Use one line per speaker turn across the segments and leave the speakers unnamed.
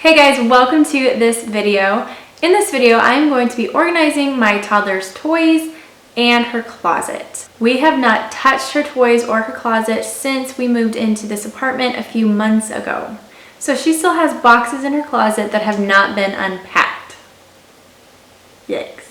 Hey guys, welcome to this video. In this video, I'm going to be organizing my toddler's toys and her closet. We have not touched her toys or her closet since we moved into this apartment a few months ago. So she still has boxes in her closet that have not been unpacked. Yikes.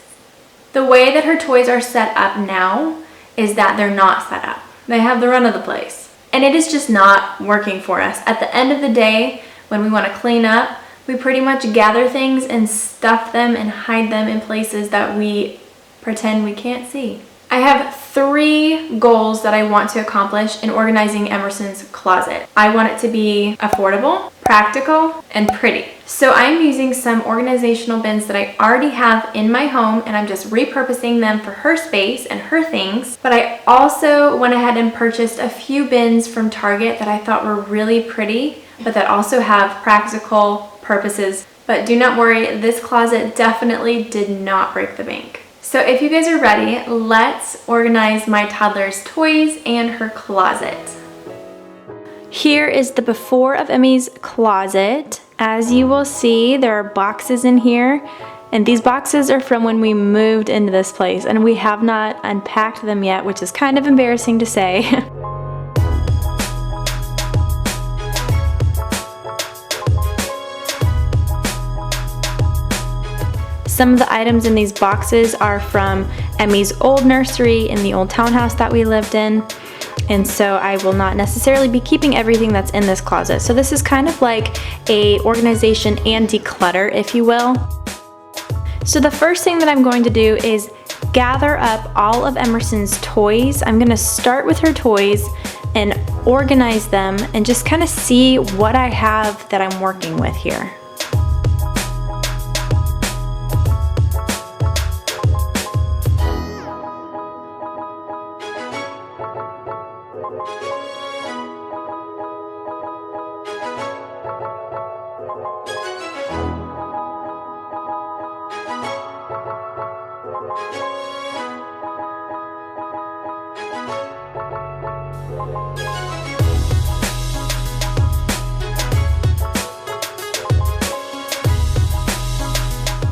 The way that her toys are set up now is that they're not set up. They have the run of the place. And it is just not working for us. At the end of the day, when we want to clean up, we pretty much gather things and stuff them and hide them in places that we pretend we can't see. I have 3 goals that I want to accomplish in organizing Emerson's closet. I want it to be affordable, practical, and pretty. So I'm using some organizational bins that I already have in my home, and I'm just repurposing them for her space and her things. But I also went ahead and purchased a few bins from Target that I thought were really pretty, but that also have practical purposes. But do not worry, this closet definitely did not break the bank. So if you guys are ready, let's organize my toddler's toys and her closet. Here is the before of Emmy's closet. As you will see, there are boxes in here, and these boxes are from when we moved into this place, and we have not unpacked them yet, which is kind of embarrassing to say. Some of the items in these boxes are from Emmy's old nursery in the old townhouse that we lived in. And so I will not necessarily be keeping everything that's in this closet. So this is kind of like a organization and declutter, if you will. So the first thing that I'm going to do is gather up all of Emerson's toys. I'm gonna start with her toys and organize them and just kind of see what I have that I'm working with here.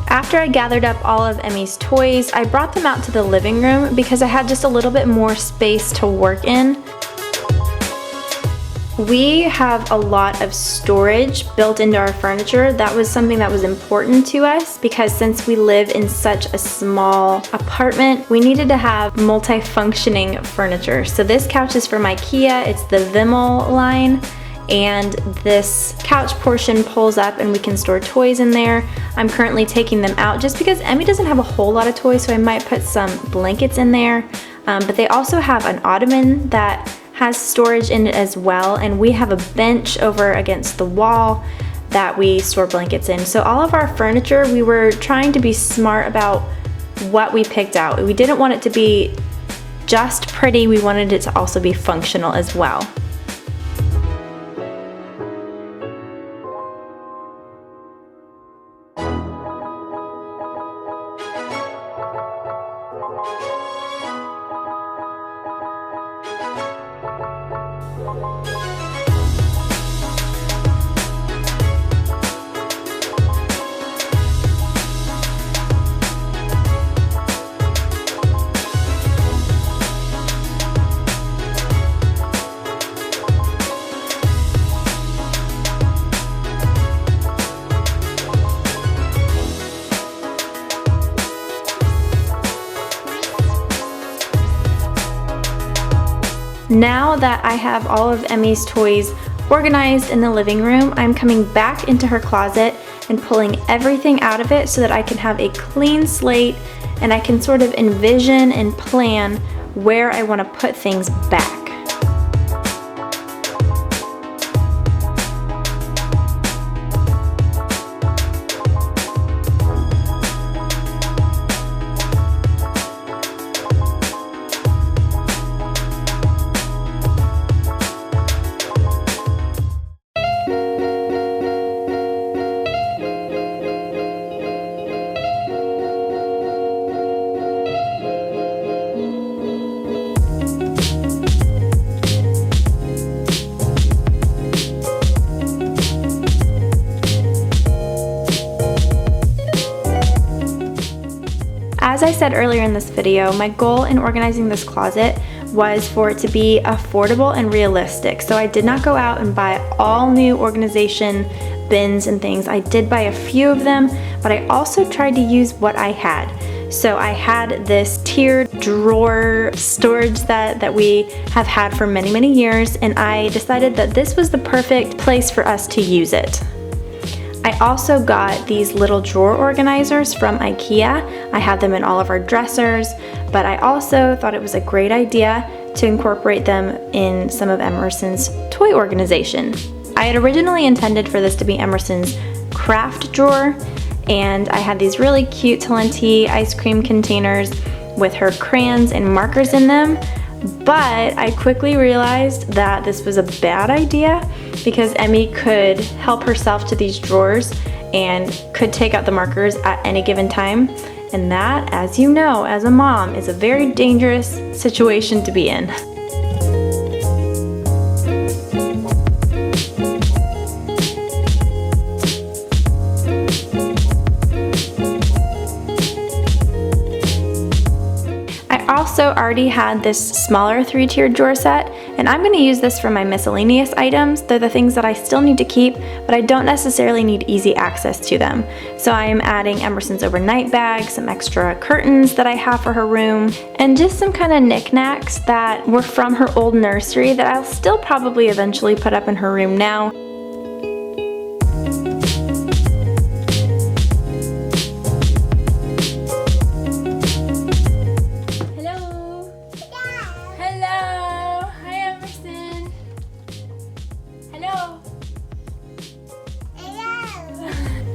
After I gathered up all of Emmy's toys, I brought them out to the living room because I had just a little bit more space to work in. We have a lot of storage built into our furniture. That was something that was important to us because since we live in such a small apartment, we needed to have multi-functioning furniture. So this couch is from IKEA. It's the Vimmel line. And this couch portion pulls up and we can store toys in there. I'm currently taking them out just because Emmy doesn't have a whole lot of toys, so I might put some blankets in there. But they also have an ottoman that has storage in it as well, and we have a bench over against the wall that we store blankets in. So all of our furniture, we were trying to be smart about what we picked out. We didn't want it to be just pretty, we wanted it to also be functional as well. Now that I have all of Emmy's toys organized in the living room, I'm coming back into her closet and pulling everything out of it so that I can have a clean slate and I can sort of envision and plan where I want to put things back. said earlier in this video, my goal in organizing this closet was for it to be affordable and realistic. So I did not go out and buy all new organization bins and things. I did buy a few of them, but I also tried to use what I had. So I had this tiered drawer storage that we have had for many, many years, and I decided that this was the perfect place for us to use it. I also got these little drawer organizers from IKEA. I have them in all of our dressers, but I also thought it was a great idea to incorporate them in some of Emerson's toy organization. I had originally intended for this to be Emerson's craft drawer, and I had these really cute Talenti ice cream containers with her crayons and markers in them, but I quickly realized that this was a bad idea because Emmy could help herself to these drawers and could take out the markers at any given time, and that, as you know, as a mom, is a very dangerous situation to be in. Also already had this smaller 3-tiered drawer set, and I'm going to use this for my miscellaneous items. They're the things that I still need to keep, but I don't necessarily need easy access to them. So I am adding Emerson's overnight bag, some extra curtains that I have for her room, and just some kind of knickknacks that were from her old nursery that I'll still probably eventually put up in her room now.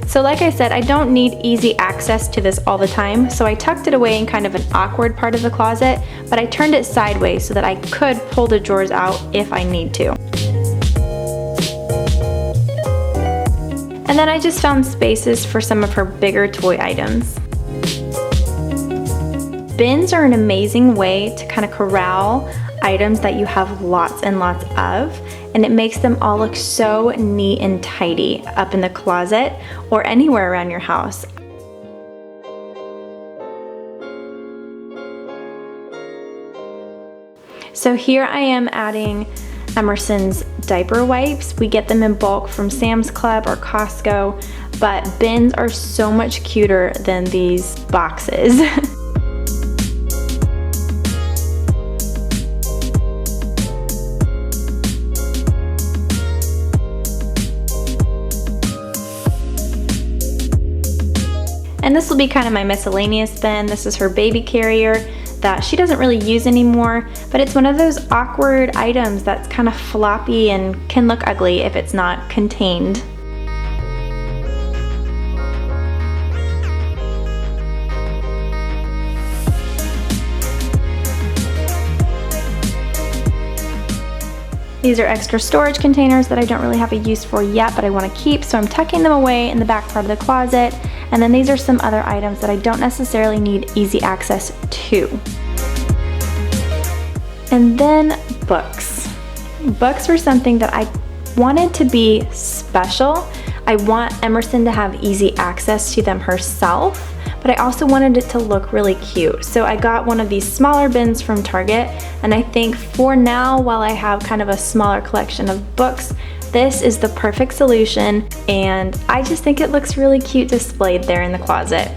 So like I said, I don't need easy access to this all the time, so I tucked it away in kind of an awkward part of the closet, but I turned it sideways so that I could pull the drawers out if I need to. And then I just found spaces for some of her bigger toy items. Bins are an amazing way to kind of corral items that you have lots and lots of, and it makes them all look so neat and tidy up in the closet or anywhere around your house. So here I am adding Emerson's diaper wipes. We get them in bulk from Sam's Club or Costco, but bins are so much cuter than these boxes. And this will be kind of my miscellaneous bin. This is her baby carrier that she doesn't really use anymore, but it's one of those awkward items that's kind of floppy and can look ugly if it's not contained. These are extra storage containers that I don't really have a use for yet, but I want to keep, so I'm tucking them away in the back part of the closet. And then these are some other items that I don't necessarily need easy access to. And then books. Books were something that I wanted to be special. I want Emerson to have easy access to them herself, but I also wanted it to look really cute. So I got one of these smaller bins from Target, and I think for now, while I have kind of a smaller collection of books, this is the perfect solution, and I just think it looks really cute displayed there in the closet.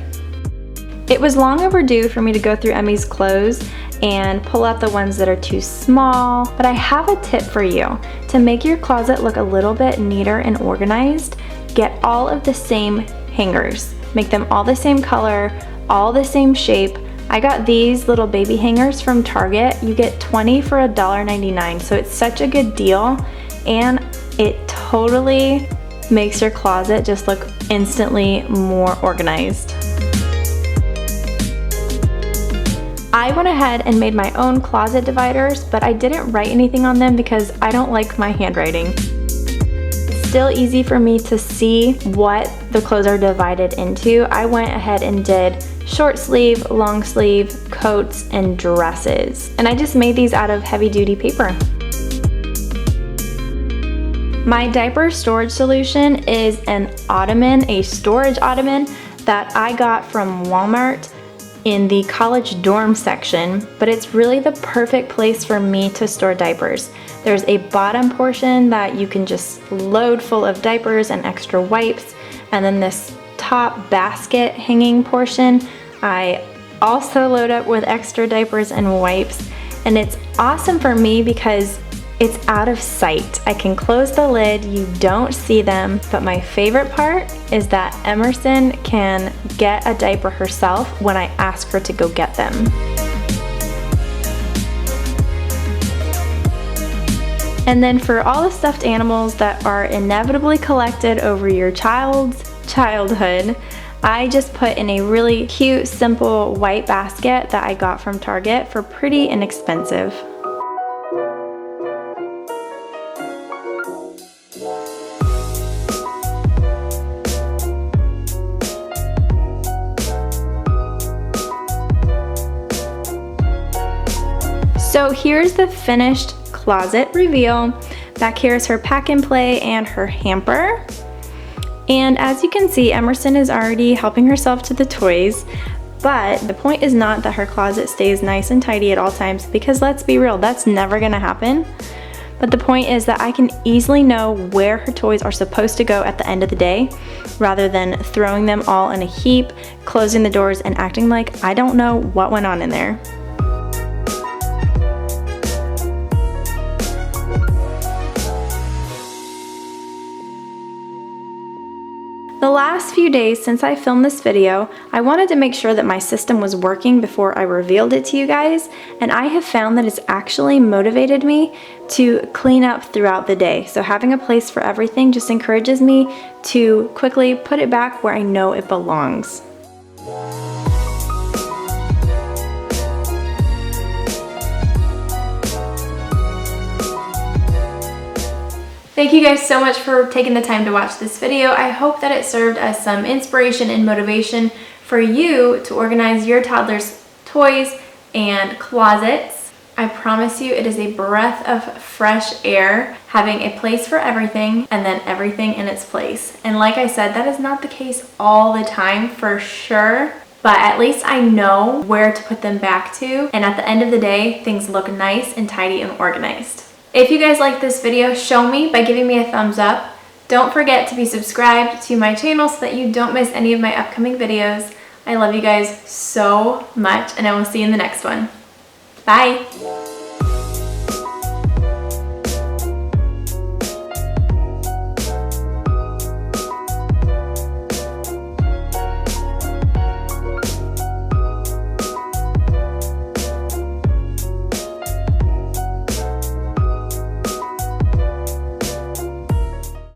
It was long overdue for me to go through Emmy's clothes and pull out the ones that are too small, but I have a tip for you. To make your closet look a little bit neater and organized, get all of the same hangers. Make them all the same color, all the same shape. I got these little baby hangers from Target. You get 20 for $1.99, so it's such a good deal, and it totally makes your closet just look instantly more organized. I went ahead and made my own closet dividers, but I didn't write anything on them because I don't like my handwriting. It's still easy for me to see what the clothes are divided into. I went ahead and did short sleeve, long sleeve, coats, and dresses. And I just made these out of heavy duty paper. My diaper storage solution is an ottoman, a storage ottoman that I got from Walmart. in the college dorm section, but it's really the perfect place for me to store diapers. There's a bottom portion that you can just load full of diapers and extra wipes, and then this top basket hanging portion I also load up with extra diapers and wipes. And it's awesome for me because it's out of sight. I can close the lid, you don't see them, but my favorite part is that Emerson can get a diaper herself when I ask her to go get them. And then for all the stuffed animals that are inevitably collected over your child's childhood, I just put in a really cute, simple white basket that I got from Target for pretty inexpensive. So here's the finished closet reveal. Back here is her pack and play and her hamper. And as you can see, Emerson is already helping herself to the toys, but the point is not that her closet stays nice and tidy at all times, because let's be real, that's never gonna happen. But the point is that I can easily know where her toys are supposed to go at the end of the day, rather than throwing them all in a heap, closing the doors, and acting like I don't know what went on in there. The last few days since I filmed this video, I wanted to make sure that my system was working before I revealed it to you guys, and I have found that it's actually motivated me to clean up throughout the day. So having a place for everything just encourages me to quickly put it back where I know it belongs. Thank you guys so much for taking the time to watch this video. I hope that it served as some inspiration and motivation for you to organize your toddler's toys and closets. I promise you it is a breath of fresh air having a place for everything and then everything in its place. And like I said, that is not the case all the time for sure, but at least I know where to put them back to. And at the end of the day, things look nice and tidy and organized. If you guys like this video, show me by giving me a thumbs up. Don't forget to be subscribed to my channel so that you don't miss any of my upcoming videos. I love you guys so much, and I will see you in the next one. Bye!